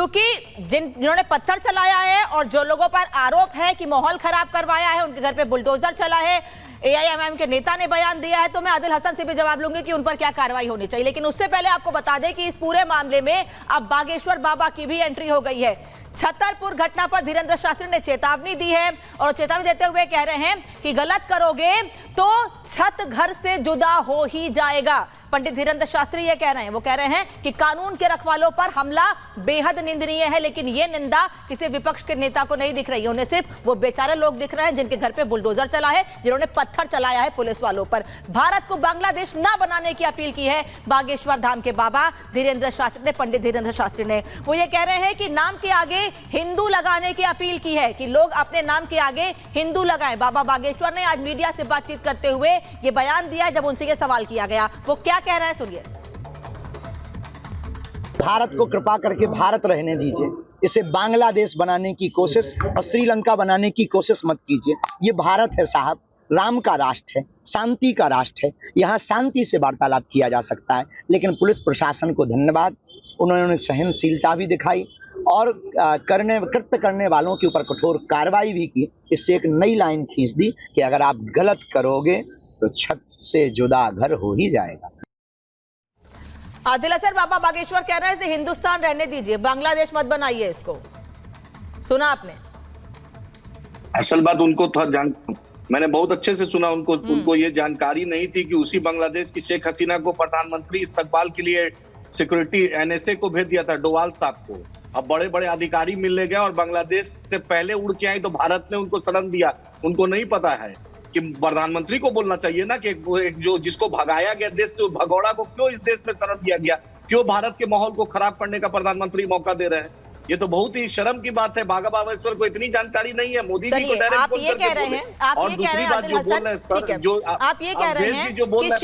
क्योंकि जिन्होंने पत्थर चलाया है और जो लोगों पर आरोप है कि माहौल खराब करवाया है, उनके घर पे बुलडोजर चला है, एआईएमआईएम के नेता ने बयान दिया है, तो मैं आदिल हसन से भी जवाब लूंगी कि उन पर क्या कार्रवाई होनी चाहिए। लेकिन उससे पहले आपको बता दें कि इस पूरे मामले में अब बागेश्वर बाबा की भी एंट्री हो गई है। छतरपुर घटना पर धीरेन्द्र शास्त्री ने चेतावनी दी है और चेतावनी देते हुए कह रहे हैं कि गलत करोगे तो छत घर से जुदा हो ही जाएगा। पंडित धीरेन्द्र शास्त्री ये कह रहे हैं, वो कह रहे हैं कि कानून के रखवालों पर हमला बेहद निंदनीय है, लेकिन ये निंदा किसी विपक्ष के नेता को नहीं दिख रही है। उन्हें सिर्फ वो बेचारे लोग दिख रहे हैं जिनके घर पे बुलडोजर चला है, जिन्होंने पत्थर चलाया है पुलिस वालों पर। भारत को बांग्लादेश ना बनाने की अपील की है बागेश्वर धाम के बाबा धीरेन्द्र शास्त्री ने, पंडित धीरेन्द्र शास्त्री ने। वो ये कह रहे हैं कि नाम के आगे हिंदू लगाने की अपील की है, कि लोग अपने नाम के आगे हिंदू लगाएं। बाबा बागेश्वर ने आज मीडिया से बातचीत करते हुए ये बयान दिया जब उनसे ये सवाल किया गया। वो क्या कह रहे हैं सुनिए। भारत को कृपा करके भारत रहने दीजिए, इसे बांग्लादेश बनाने की कोशिश और श्रीलंका बनाने की कोशिश मत कीजिए। ये भारत है साहब, राम का राष्ट्र है, शांति का राष्ट्र है, यहाँ शांति से वार्तालाप किया जा सकता है। लेकिन पुलिस प्रशासन को धन्यवाद, उन्होंने सहनशीलता भी दिखाई और कृत्य करने वालों के ऊपर कठोर कार्रवाई भी की। इससे एक नई लाइन खींच दी कि अगर आप गलत करोगे तो छत से जुदा घर हो ही जाएगा। आदिल हसन बाबा बागेश्वर कह रहे हैं इसे हिंदुस्तान रहने दीजिए, बांग्लादेश मत बनाइए इसको। सुना आपने? असल बात उनको था मैंने बहुत अच्छे से सुना। उनको ये जानकारी नहीं थी कि उसी बांग्लादेश की शेख हसीना को प्रधानमंत्री इस्तकबाल के लिए सिक्योरिटी एनएसए को भेज दिया था, डोवाल साहब को। अब बड़े बड़े अधिकारी मिलने गए और बांग्लादेश से पहले उड़ के आई तो भारत ने उनको शरण दिया। उनको नहीं पता है कि प्रधानमंत्री को बोलना चाहिए ना कि जो जिसको भगाया गया देश से, भगौड़ा को क्यों इस देश में शरण दिया गया, क्यों भारत के माहौल को खराब करने का प्रधानमंत्री मौका दे रहे हैं। ये तो बहुत ही शर्म की बात है। बाबा बागेश्वर को इतनी जानकारी नहीं है। मोदी जी को डायरेक्ट आप ये कह रहे हैं, आप ये कह रहे हैं आदिल हसन, ठीक है, जो आप ये कह रहे हैं कि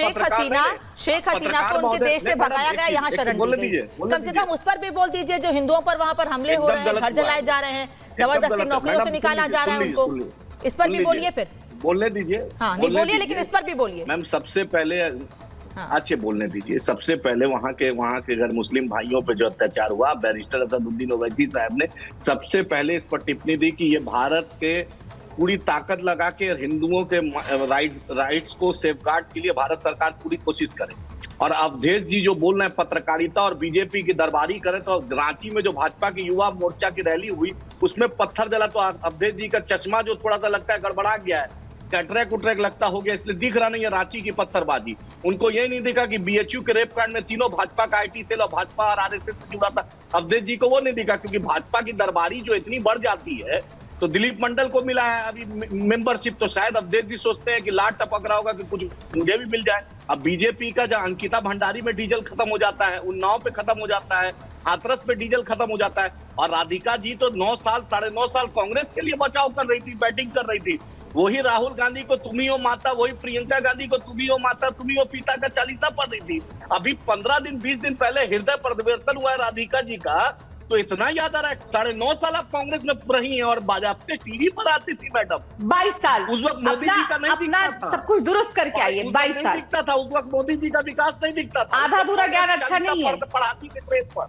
शेख हसीना को उनके देश से भगाया गया, यहाँ शरण दी गई। कम से कम उस पर भी बोल दीजिए जो हिंदुओं पर वहाँ पर हमले हो रहे हैं, घर जलाए जा रहे हैं, जबरदस्ती नौकरियों से निकाला जा रहा है उनको, इस पर भी बोलिए। फिर बोलने दीजिए। हाँ नहीं बोलिए, लेकिन इस पर भी बोलिए मैम। सबसे पहले अच्छे बोलने दीजिए। सबसे पहले वहाँ के अगर मुस्लिम भाइयों पे जो अत्याचार हुआ, बैरिस्टर असदुद्दीन ओवैसी साहब ने सबसे पहले इस पर टिप्पणी दी कि ये भारत के पूरी ताकत लगा के हिंदुओं के राइट्स को सेफगार्ड के लिए भारत सरकार पूरी कोशिश करे। और अवधेश जी जो बोल रहे हैं पत्रकारिता और बीजेपी की दरबारी करें, तो रांची में जो भाजपा की युवा मोर्चा की रैली हुई उसमें पत्थर जला, तो अवधेश जी का चश्मा जो थोड़ा सा लगता है गड़बड़ा गया है, कैटरेक लगता हो गया, इसलिए दिख रहा नहीं है रांची की पत्थरबाजी। उनको ये नहीं दिखा कि बीएचयू के रेप कांड में तीनों भाजपा का आईटी सेल और भाजपा और आरएसएस से जुड़ा था। अवधेश जी को वो नहीं दिखा, क्योंकि भाजपा की दरबारी जो इतनी बढ़ जाती है तो दिलीप मंडल को मिला है अभी मेंबरशिप, तो शायद अवधेश जी सोचते हैं कि लाट टपक रहा होगा कि कुछ मुझे भी मिल जाए। अब बीजेपी का जो अंकिता भंडारी में डीजल खत्म हो जाता है, उन्नाव पे खत्म हो जाता है, हाथरस पे डीजल खत्म हो जाता है, और राधिका जी तो 9 साल 9.5 साल कांग्रेस के लिए बचाव कर रही थी, बैटिंग कर रही थी। वही राहुल गांधी को तुम ही हो माता, वही प्रियंका गांधी को तुम ही हो माता, तुम ही हो पिता का चालीसा पढ़ रही थी। अभी 15 दिन 20 दिन पहले हृदय परिवर्तन हुआ है राधिका जी का, तो इतना याद आ रहा है। 9.5 साल आप कांग्रेस में रही हैं और बाजाप्ते टीवी पर आती थी मैडम। 22 साल उस वक्त मोदी जी का नहीं दिखता था, सब कुछ दुरुस्त करके आइए। 22 साल दिखता था उस वक्त, मोदी जी का विकास नहीं दिखता था। आधा अधूरा ज्ञान अच्छा नहीं है। पढ़ाती थी ट्रेन पर,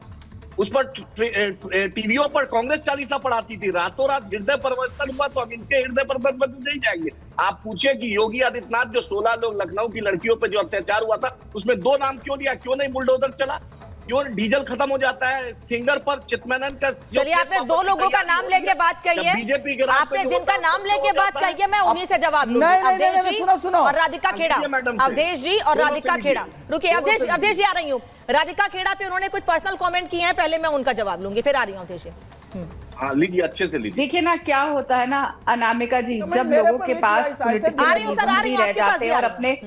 उस पर टीवीओ पर कांग्रेस चालीसा पढ़ाती थी। रातों रात हृदय परिवर्तन हुआ, तो अब इनके हृदय परिवर्तन नहीं जाएंगे। आप पूछिए कि योगी आदित्यनाथ जो 16 लोग लखनऊ की लड़कियों पे जो अत्याचार हुआ था, उसमें 2 नाम क्यों लिया, क्यों नहीं बुलडोजर चला, क्यों डीजल खत्म हो जाता है। सिंगर पर चितमेनन का, चलिए आपने 2 लोगों का नाम लेके बात कही है, बीजेपी के आपने जिनका नाम लेके बात कही है मैं उन्हीं से जवाब लूंगी। अवधेश जी और राधिका खेड़ा, अवधेश जी और राधिका खेड़ा, रुकिए अवधेश जी आ रही हूँ। राधिका खेड़ा पे उन्होंने कुछ पर्सनल कमेंट किए हैं, पहले मैं उनका जवाब लूंगी, फिर आ रही हूँ अवधेश जी। हाँ लीजिए, अच्छे से लीजिए। देखिए ना क्या होता है ना अनामिका जी, जब लोगों के पास नहीं रह जाते और अपने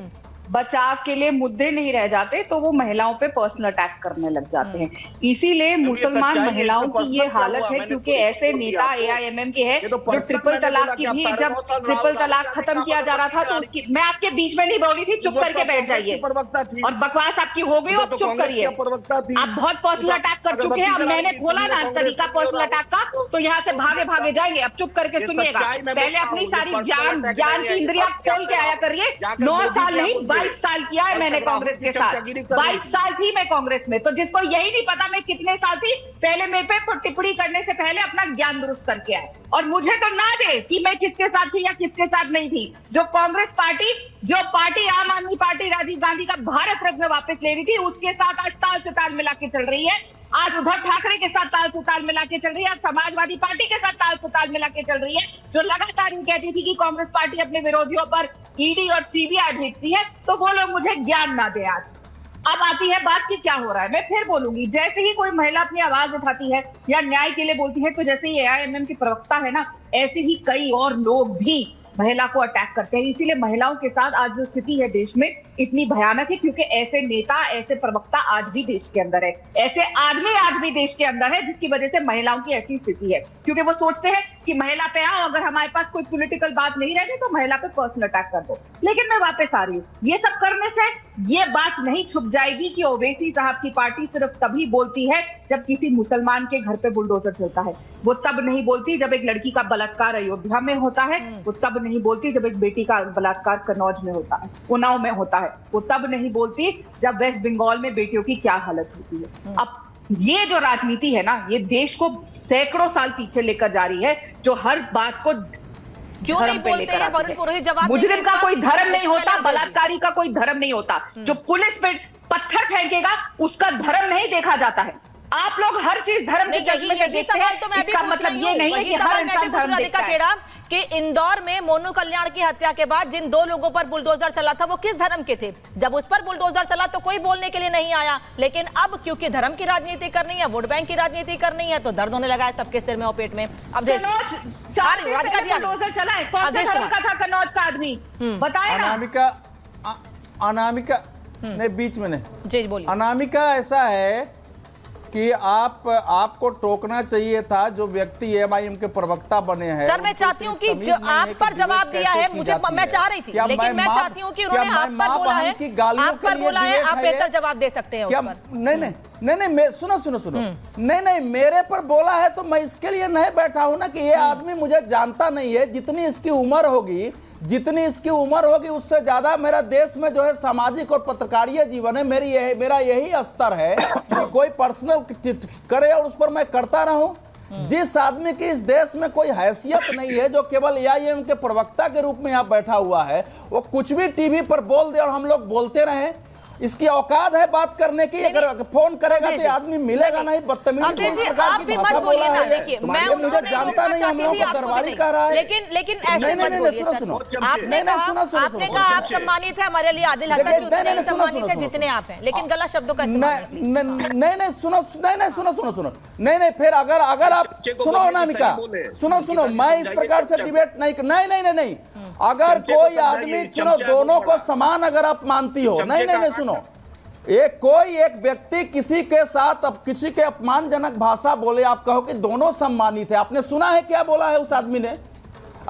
बचाव के लिए मुद्दे नहीं रह जाते तो वो महिलाओं पे पर्सनल अटैक करने लग जाते हैं। इसीलिए मुसलमान महिलाओं की ये हालत है, क्योंकि ऐसे नेता एआईएमएम के हैं जो ट्रिपल तलाक की भी, जब ट्रिपल तलाक खत्म किया जा रहा था तो उसकी, मैं आपके बीच में नहीं बोल रही थी, चुप करके बैठ जाइए और बकवास आपकी हो गई, अब चुप करिए। आप बहुत पर्सनल अटैक कर चुके हैं। अब मैंने खोला ना तरीका पर्सनल अटैक का, तो यहाँ से भागे जाएंगे। अब चुप करके सुनिएगा, पहले अपनी सारी ज्ञान की इंद्रियां खोल के आया करिए। 9 साल नहीं 22 साल किया है मैंने कांग्रेस के साथ, 22 साल थी मैं कांग्रेस में। तो जिसको यही नहीं पता मैं कितने साल थी, पहले मेरे पे टिप्पणी करने से पहले अपना ज्ञान दुरुस्त करके आए, और मुझे तो ना दे कि मैं किसके साथ थी या किसके साथ नहीं थी। जो कांग्रेस पार्टी, जो पार्टी आम आदमी पार्टी राजीव गांधी का भारत रत्न वापस ले रही थी, उसके साथ आज ताल से ताल मिला के चल रही है। आज उद्धव ठाकरे के साथ ताल से ताल मिला के चल रही है, आज समाजवादी पार्टी के साथ ताल से ताल मिला के चल रही है, जो लगातार ये कहती थी कि कांग्रेस पार्टी अपने विरोधियों पर ईडी और सीबीआई भेजती है। तो वो लोग मुझे ज्ञान ना दे। आज अब आती है बात कि क्या हो रहा है। मैं फिर बोलूंगी, जैसे ही कोई महिला अपनी आवाज उठाती है या न्याय के लिए बोलती है, तो जैसे ही एआईएमएम की प्रवक्ता है ना, ऐसे ही कई और लोग भी महिला को अटैक करते हैं। इसीलिए महिलाओं के साथ आज जो स्थिति है देश में इतनी भयानक है, क्योंकि ऐसे नेता, ऐसे प्रवक्ता आज भी देश के अंदर है, ऐसे आदमी आज भी देश के अंदर है, जिसकी वजह से महिलाओं की ऐसी स्थिति है। क्योंकि वो सोचते हैं कि महिला पे आओ, अगर हमारे पास कोई पॉलिटिकल बात नहीं रहेगी तो महिला पे पर्सनल अटैक कर दो। लेकिन मैं वापस आ रही हूँ, ये सब करने से ये बात नहीं छुप जाएगी कि ओवैसी साहब की पार्टी सिर्फ तभी बोलती है जब किसी मुसलमान के घर पे बुलडोजर चलता है। वो तब नहीं बोलती जब एक लड़की का बलात्कार अयोध्या में होता है, वो तब नहीं बोलती जब एक बेटी का बलात्कार कन्नौज में होता है, उन्नाव में होता है, वो तब नहीं बोलती जब वेस्ट बंगाल में बेटियों की क्या हालत होती है। अब ये जो राजनीति है ना, ये देश को सैकड़ों साल पीछे लेकर जा रही है, जो हर बात को क्यों नहीं बोलते हैं वरुण पुरोहित? जवाब मुजरिम का कोई धर्म नहीं होता, बलात्कारी का कोई धर्म नहीं होता, जो पुलिस पे पत्थर फेंकेगा उसका धर्म नहीं देखा जाता है। आप लोग हर चीज धर्म के चश्मे से देखते हैं, तो मैं भी इसका मतलब ये नहीं है कि हर इंसान धर्म देखता है। कि इंदौर में मोनू कल्याण की हत्या के बाद जिन 2 लोगों पर बुलडोजर चला था वो किस धर्म के थे? जब उस पर बुलडोजर चला तो कोई बोलने के लिए नहीं आया, लेकिन अब क्योंकि धर्म की राजनीति करनी है, वोट बैंक की राजनीति करनी है, तो दर्द होने लगा है सबके सिर में और पेट में। अब बुलडोजर चला है, कौन सा धर्म का था कन्नौज का आदमी? बताए ना। अनामिका ने बीच में नहीं जी बोलिए। अनामिका, ऐसा है कि आपको टोकना चाहिए था जो व्यक्ति एमआईएम के प्रवक्ता बने हैं। सर मैं चाहती हूँ कि जो आप पर जवाब दिया है, मुझे मैं चाह रही थी, लेकिन मैं चाहती हूँ कि उन्होंने आप पर बोला है, आप पर बोला है, आप बेहतर जवाब दे सकते हैं उस पर। नहीं, सुनो, नहीं, मेरे पर बोला है तो मैं इसके लिए नहीं बैठा हूं ना कि ये आदमी मुझे जानता नहीं है। जितनी इसकी उम्र होगी, उससे ज्यादा मेरा देश में जो है सामाजिक और पत्रकारीय जीवन है। मेरा यही स्तर है कि कोई पर्सनल करे और उस पर मैं करता रहूं। जिस आदमी की इस देश में कोई हैसियत नहीं है, जो केवल एआईएम के प्रवक्ता के रूप में यहाँ बैठा हुआ है, वो कुछ भी टीवी पर बोल दे और हम लोग बोलते रहें, इसकी औकात है बात करने की। अगर फोन करेगा तो आदमी मिलेगा नहीं, बदतमीजी आप भी मत बोलिए ना। देखिए मैं मुझे जानता नहीं, हम लोगों को दरबारी कह रहा है, लेकिन ऐसे मत बोलिए सर। आपने कहा आप सम्मानित है, हमारे लिए आदिल हसन उतने ही सम्मानित है जितने आप हैं, लेकिन गलत शब्दों का नहीं, सुनो, नहीं, फिर अगर आप सुनो अनामिका, सुनो, मैं इस प्रकार से डिबेट नहीं, अगर कोई आदमी, सुनो, दोनों को समान अगर आप मानती हो, नहीं, सुनो, कोई एक व्यक्ति किसी के साथ अब किसी के अपमानजनक भाषा बोले, आप कहो कि दोनों सम्मानित है। आपने सुना है क्या बोला है उस आदमी ने?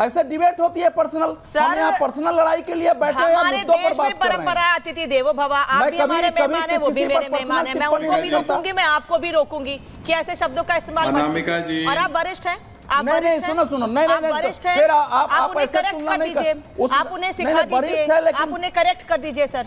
ऐसे डिबेट होती है पर्सनल। हम यहाँ पर्सनल लड़ाई के लिए बैठे हैं, मुद्दों पर बात कर रहे हैं। अतिथि देवो भव, आप भी हमारे मेहमान हैं, वो भी मेरे मेहमान हैं। मैं उनको भी रोकूंगी, मैं आपको भी रोकूंगी कि ऐसे शब्दों का इस्तेमाल मत कीजिए। और आप वरिष्ठ हैं, आप वरिष्ठ हैं, आप वरिष्ठ हैं, आप उन्हें करेक्ट कर दीजिए, आप उन्हें सिखा दीजिए, आप उन्हें करेक्ट कर दीजिए सर।